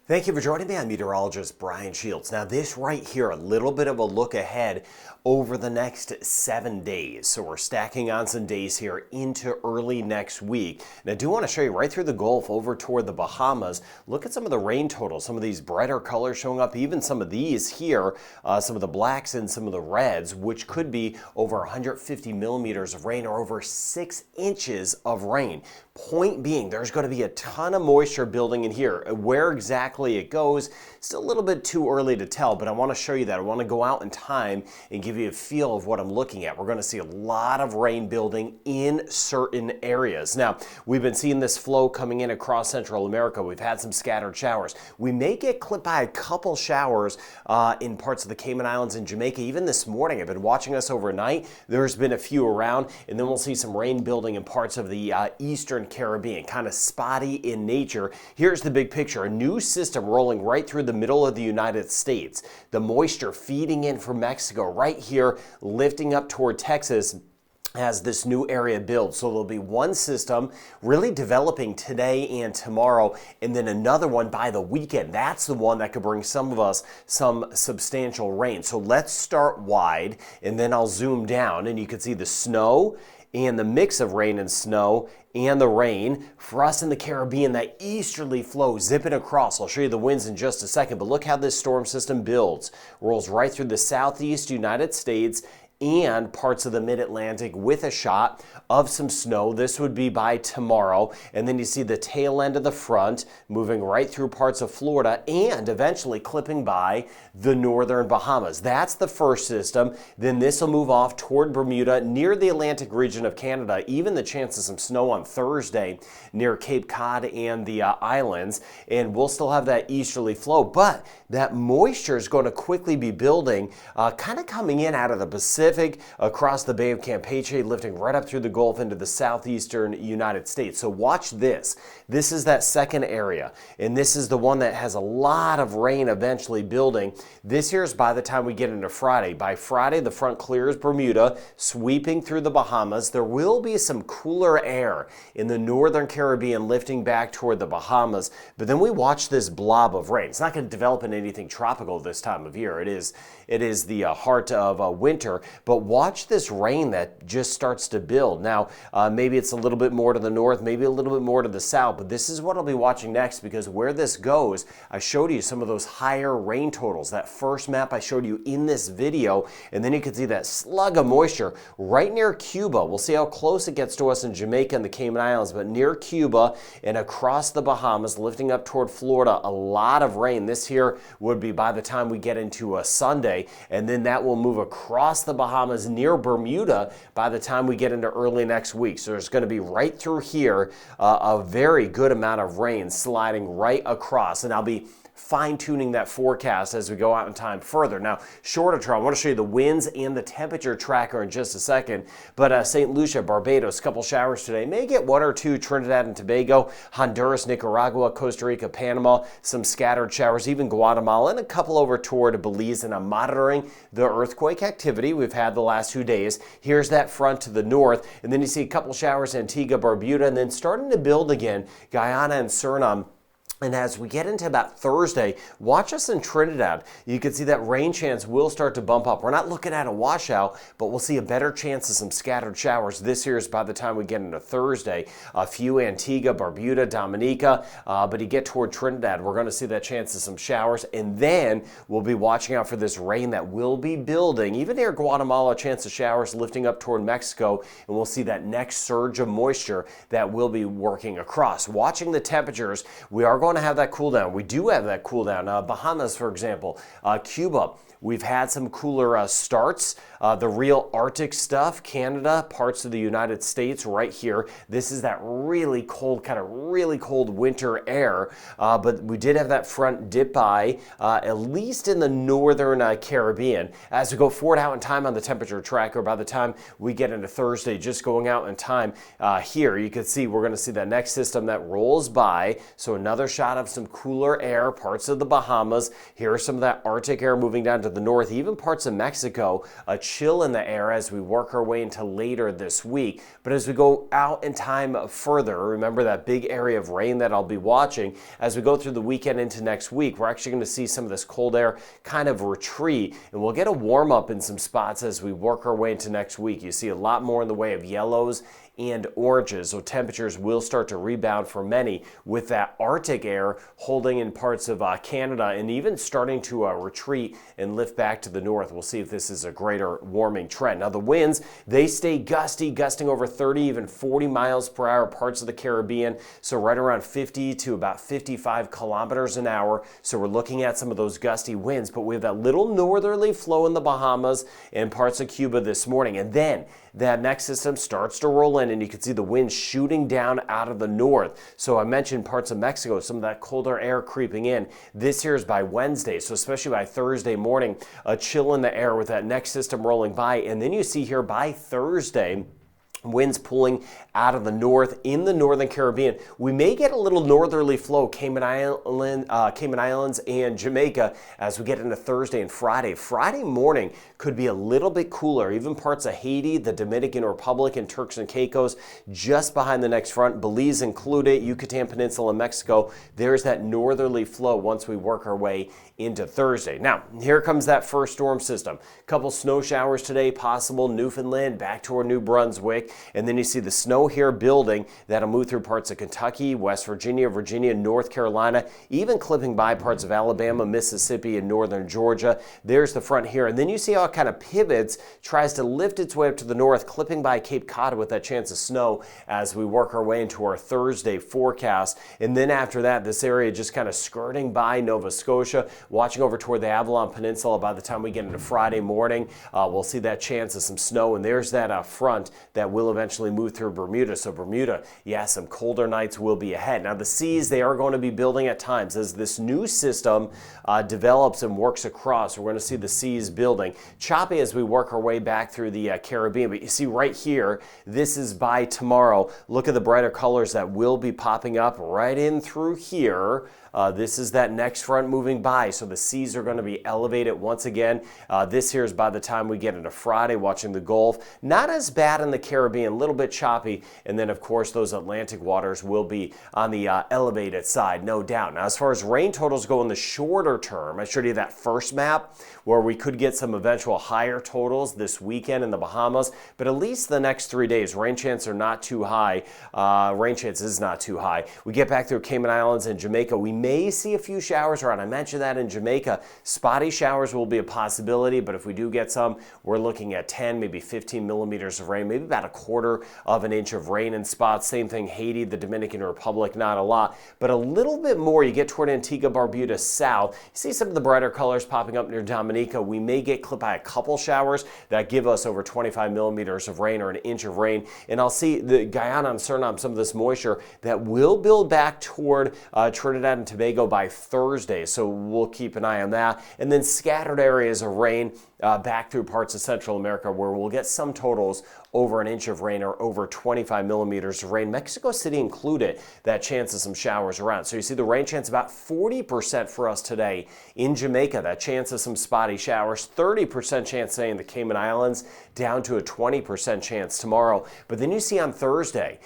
Thank you for joining me. I'm meteorologist Brian Shields. Now this right here, a little bit of a look ahead over the next 7 days. So we're stacking on some days here into early next week. And I do want to show you right through the Gulf over toward the Bahamas. Look at some of the rain totals, some of these brighter colors showing up, even some of these here, some of the blacks and some of the reds, which could be over 150 millimeters of rain or over 6 inches of rain. Point being, there's going to be a ton of moisture building in here. Where exactly it goes, still a little bit too early to tell, but I want to show you that. I want to go out in time and give you a feel of what I'm looking at. We're going to see a lot of rain building in certain areas. Now, we've been seeing this flow coming in across Central America. We've had some scattered showers. We may get clipped by a couple showers in parts of the Cayman Islands and Jamaica. Even this morning, I've been watching us overnight. There's been a few around, and then we'll see some rain building in parts of the Eastern Caribbean, kind of spotty in nature. Here's the big picture. A new system rolling right through the middle of the United States. The moisture feeding in from Mexico right here, lifting up toward Texas as this new area builds. So there'll be one system really developing today and tomorrow, and then another one by the weekend. That's the one that could bring some of us some substantial rain. So let's start wide, and then I'll zoom down, and you can see the snow and the mix of rain and snow and the rain. For us in the Caribbean, that easterly flow zipping across. I'll show you the winds in just a second, but look how this storm system builds. Rolls right through the southeast United States and parts of the mid-Atlantic with a shot of some snow. This would be by tomorrow. And then you see the tail end of the front moving right through parts of Florida and eventually clipping by the northern Bahamas. That's the first system. Then this will move off toward Bermuda near the Atlantic region of Canada. Even the chance of some snow on Thursday near Cape Cod and the islands. And we'll still have that easterly flow, but that moisture is going to quickly be building, kind of coming in out of the Pacific, across the Bay of Campeche, lifting right up through the Gulf into the southeastern United States. So watch this. This is that second area, and this is the one that has a lot of rain eventually building. This here is by the time we get into Friday. By Friday, the front clears Bermuda, sweeping through the Bahamas. There will be some cooler air in the northern Caribbean lifting back toward the Bahamas, but then we watch this blob of rain. It's not going to develop into anything tropical this time of year. It is the heart of winter. But watch this rain that just starts to build. Now, maybe it's a little bit more to the north, maybe a little bit more to the south, but this is what I'll be watching next, because where this goes, I showed you some of those higher rain totals. That first map I showed you in this video, and then you can see that slug of moisture right near Cuba. We'll see how close it gets to us in Jamaica and the Cayman Islands, but near Cuba and across the Bahamas, lifting up toward Florida, a lot of rain. This here would be by the time we get into a Sunday, and then that will move across the Bahamas near Bermuda by the time we get into early next week. So there's going to be right through here a very good amount of rain sliding right across, and I'll be fine-tuning that forecast as we go out in time further. Now, shorter term, I want to show you the winds and the temperature tracker in just a second, but St. Lucia, Barbados, couple showers today. May get one or two Trinidad and Tobago, Honduras, Nicaragua, Costa Rica, Panama, some scattered showers, even Guatemala, and a couple over toward Belize. And I'm monitoring the earthquake activity we've had the last 2 days. Here's that front to the north, and then you see a couple showers Antigua, Barbuda, and then starting to build again, Guyana and Suriname. And as we get into about Thursday, watch us in Trinidad. You can see that rain chance will start to bump up. We're not looking at a washout, but we'll see a better chance of some scattered showers. This here is by the time we get into Thursday. A few Antigua, Barbuda, Dominica, but you get toward Trinidad, we're going to see that chance of some showers. And then we'll be watching out for this rain that will be building. Even near Guatemala, a chance of showers lifting up toward Mexico. And we'll see that next surge of moisture that will be working across. Watching the temperatures, we are going to have that cool down. We do have that cool down. Bahamas, for example, Cuba, we've had some cooler starts. The real Arctic stuff, Canada, parts of the United States right here. This is that really cold, kind of really cold winter air. But we did have that front dip by, at least in the northern Caribbean. As we go forward out in time on the temperature tracker, by the time we get into Thursday, just going out in time here, you can see we're going to see that next system that rolls by. So another shot of some cooler air, parts of the Bahamas. Here are some of that Arctic air moving down to the north, even parts of Mexico. A chill in the air as we work our way into later this week. But as we go out in time further, remember that big area of rain that I'll be watching. As we go through the weekend into next week, we're actually going to see some of this cold air kind of retreat, and we'll get a warm up in some spots as we work our way into next week. You see a lot more in the way of yellows and oranges, so temperatures will start to rebound for many with that Arctic air holding in parts of Canada and even starting to retreat and lift back to the north. We'll see if this is a greater warming trend. Now the winds, they stay gusty, gusting over 30, even 40 miles per hour, parts of the Caribbean, so right around 50 to about 55 kilometers an hour. So we're looking at some of those gusty winds, but we have that little northerly flow in the Bahamas and parts of Cuba this morning. And then that next system starts to roll in, and you can see the wind shooting down out of the north. So I mentioned parts of Mexico, some of that colder air creeping in. This here is by Wednesday, so especially by Thursday morning, a chill in the air with that next system rolling by. And then you see here by Thursday, winds pulling out of the north in the northern Caribbean. We may get a little northerly flow, Cayman Islands and Jamaica as we get into Thursday and Friday. Friday morning could be a little bit cooler, even parts of Haiti, the Dominican Republic, and Turks and Caicos just behind the next front. Belize included, Yucatan Peninsula, Mexico. There's that northerly flow once we work our way into Thursday. Now, here comes that first storm system. Couple snow showers today, possible Newfoundland, back toward New Brunswick. And then you see the snow here building. That'll move through parts of Kentucky, West Virginia, North Carolina, even clipping by parts of Alabama, Mississippi, and northern Georgia. There's the front here. And then you see how it kind of pivots, tries to lift its way up to the north, clipping by Cape Cod with that chance of snow as we work our way into our Thursday forecast. And then after that, this area just kind of skirting by Nova Scotia, watching over toward the Avalon Peninsula. By the time we get into Friday morning, we'll see that chance of some snow. And there's that front that will eventually move through Bermuda. So Bermuda, yeah, some colder nights will be ahead. Now the seas, they are going to be building at times as this new system develops and works across. We're going to see the seas building. Choppy as we work our way back through the Caribbean. But you see right here, this is by tomorrow. Look at the brighter colors that will be popping up right in through here. This is that next front moving by, so the seas are going to be elevated once again. This here is by the time we get into Friday, watching the Gulf. Not as bad in the Caribbean, a little bit choppy, and then of course those Atlantic waters will be on the elevated side, no doubt. Now as far as rain totals go in the shorter term, I showed you that first map where we could get some eventual higher totals this weekend in the Bahamas, but at least the next 3 days, rain chances are not too high. Rain chance is not too high. We get back through Cayman Islands and Jamaica, we may see a few showers around. I mentioned that in Jamaica. Spotty showers will be a possibility, but if we do get some, we're looking at 10, maybe 15 millimeters of rain, maybe about a quarter of an inch of rain in spots. Same thing, Haiti, the Dominican Republic, not a lot, but a little bit more. You get toward Antigua, Barbuda, south. You see some of the brighter colors popping up near Dominica. We may get clipped by a couple showers that give us over 25 millimeters of rain or an inch of rain. And I'll see the Guyana and Suriname, some of this moisture that will build back toward Trinidad and Tobago by Thursday, so we'll keep an eye on that. And then scattered areas of rain back through parts of Central America where we'll get some totals over an inch of rain or over 25 millimeters of rain. Mexico City included, that chance of some showers around. So you see the rain chance about 40% for us today. In Jamaica, that chance of some spotty showers, 30% chance today in the Cayman Islands, down to a 20% chance tomorrow. But then you see on Thursday,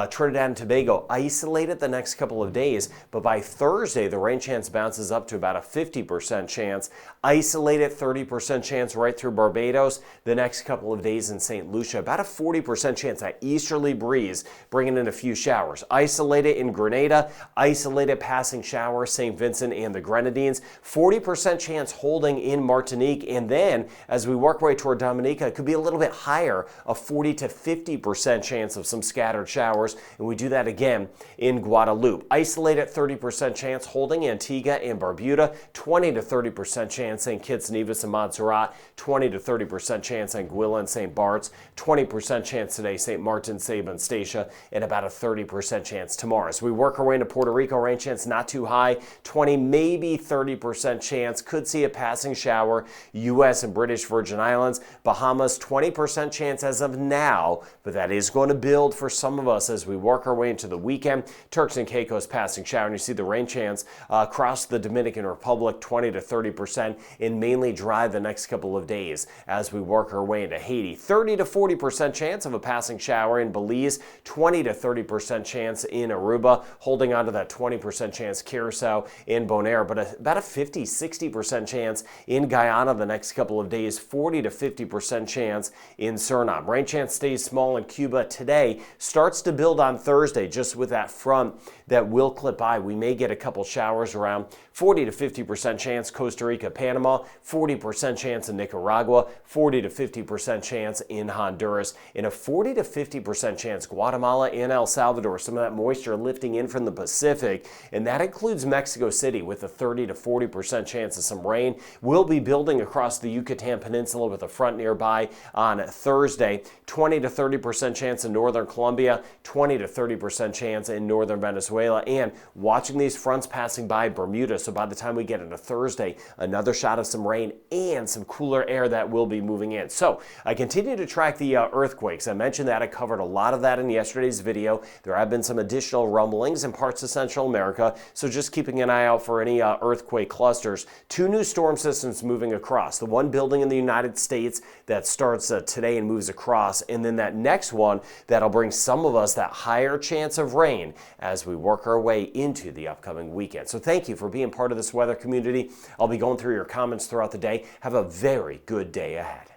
Trinidad and Tobago isolated the next couple of days, but by Thursday, the rain chance bounces up to about a 50% chance. Isolated 30% chance right through Barbados. The next couple of days in St. Lucia, about a 40% chance, that easterly breeze bringing in a few showers. Isolated in Grenada, isolated passing showers, St. Vincent and the Grenadines. 40% chance holding in Martinique. And then as we work our way toward Dominica, it could be a little bit higher, a 40 to 50% chance of some scattered showers. And we do that again in Guadeloupe. Isolated 30% chance holding Antigua and Barbuda, 20 to 30% chance St. Kitts, Nevis, and Montserrat, 20 to 30% chance Anguilla and St. Bart's, 20% chance today St. Martin, Saba, and Statia, and about a 30% chance tomorrow. So we work our way into Puerto Rico, rain chance not too high, 20, maybe 30% chance, could see a passing shower. U.S. and British Virgin Islands, Bahamas, 20% chance as of now, but that is going to build for some of us as we work our way into the weekend. Turks and Caicos passing shower, and you see the rain chance chance across the Dominican Republic, 20 to 30%, and mainly dry the next couple of days as we work our way into Haiti. 30 to 40% chance of a passing shower in Belize, 20 to 30% chance in Aruba, holding on to that 20% chance Curacao in Bonaire, but about a 50-60% chance in Guyana the next couple of days, 40 to 50% chance in Suriname. Rain chance stays small in Cuba today, starts to build on Thursday just with that front that will clip by. We may get a couple showers around 40 to 50% chance Costa Rica, Panama, 40% chance in Nicaragua, 40 to 50% chance in Honduras, and a 40 to 50% chance Guatemala and El Salvador. Some of that moisture lifting in from the Pacific, and that includes Mexico City with a 30 to 40% chance of some rain. We'll be building across the Yucatan Peninsula with a front nearby on Thursday. 20 to 30% chance in northern Colombia, 20 to 30% chance in northern Venezuela, and watching these fronts passing by Bermuda. So by the time we get into Thursday, another shot of some rain and some cooler air that will be moving in. So I continue to track the earthquakes. I mentioned that. I covered a lot of that in yesterday's video. There have been some additional rumblings in parts of Central America, so just keeping an eye out for any earthquake clusters. 2 new storm systems moving across. The one building in the United States that starts today and moves across, and then that next one that'll bring some of us that higher chance of rain as we work our way into the upcoming weekend. So thank you for being part of this weather community. I'll be going through your comments throughout the day. Have a very good day ahead.